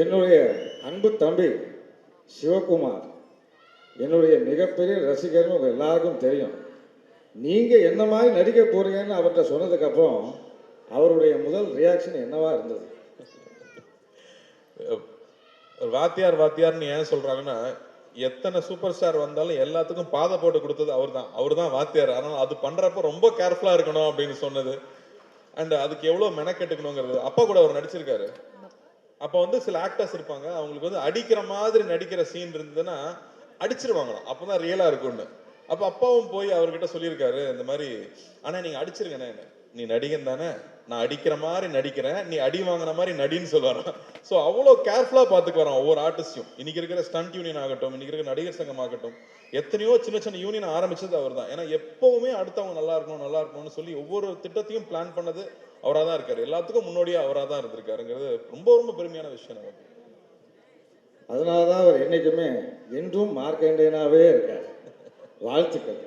என்னுடைய அன்பு தம்பி சிவகுமார் என்னுடைய மிகப்பெரிய ரசிகர்னு உங்கள் எல்லாருக்கும் தெரியும். நீங்கள் என்ன மாதிரி நடிக்க போகிறீங்கன்னு அவர்கிட்ட சொன்னதுக்கப்புறம் அவருடைய முதல் ரியாக்ஷன் என்னவா இருந்தது? வாத்தியார் வாத்தியார்னு ஏன் சொல்கிறாங்கன்னா, எத்தனை சூப்பர் ஸ்டார் வந்தாலும் எல்லாத்துக்கும் பாதை போட்டு கொடுத்தது அவர் தான் வாத்தியார். அதனால் அது பண்ணுறப்ப ரொம்ப கேர்ஃபுல்லாக இருக்கணும் அப்படின்னு சொன்னது. அண்ட் அதுக்கு எவ்வளோ மெனக்கெட்டுக்கணுங்கிறது. அப்பா கூட அவர் நடிச்சிருக்காரு. அப்போ வந்து சில ஆக்டர்ஸ் இருப்பாங்க, அவங்களுக்கு வந்து அடிக்கிற மாதிரி நடிக்கிற சீன் இருந்ததுன்னா அடிச்சிருவாங்களாம். அப்போ தான் ரியலாக இருக்கும்னு. அப்போ அப்பாவும் போய் அவர்கிட்ட சொல்லியிருக்காரு, இந்த மாதிரி ஆனால் நீங்கள் அடிச்சிருங்கண்ணே, நீ நடிகன் தானே, நான் அடிக்கிற மாதிரி நடிக்கிறேன், நீ அடி வாங்கின மாதிரி நடின்னு சொல்லுவாராம். ஸோ அவ்வளோ கேர்ஃபுல்லாக பார்த்துக்குவாராம் ஒவ்வொரு ஆர்டிஸ்டையும். இன்னைக்கு இருக்கிற ஸ்டண்ட் யூனியன் ஆகட்டும், இன்னைக்கு இருக்கிற நடிகர் சங்கம் ஆகட்டும், எத்தனையோ சின்ன சின்ன யூனியன் ஆரம்பிச்சது அவர் தான். ஏன்னா எப்பவுமே அடுத்தவங்க நல்லா இருக்கணும் நல்லா இருக்கணும்னு சொல்லி ஒவ்வொரு திட்டத்தையும் பிளான் பண்ணது அவராக தான் இருக்காரு. எல்லாத்துக்கும் முன்னோடியாக அவராக தான் இருந்திருக்காருங்கிறது ரொம்ப ரொம்ப பெருமையான விஷயம் நமக்கு. அதனால தான் அவர் என்றைக்குமே என்றும் மார்க்கண்டேனாவே இருக்கார். வாழ்த்துக்கள்.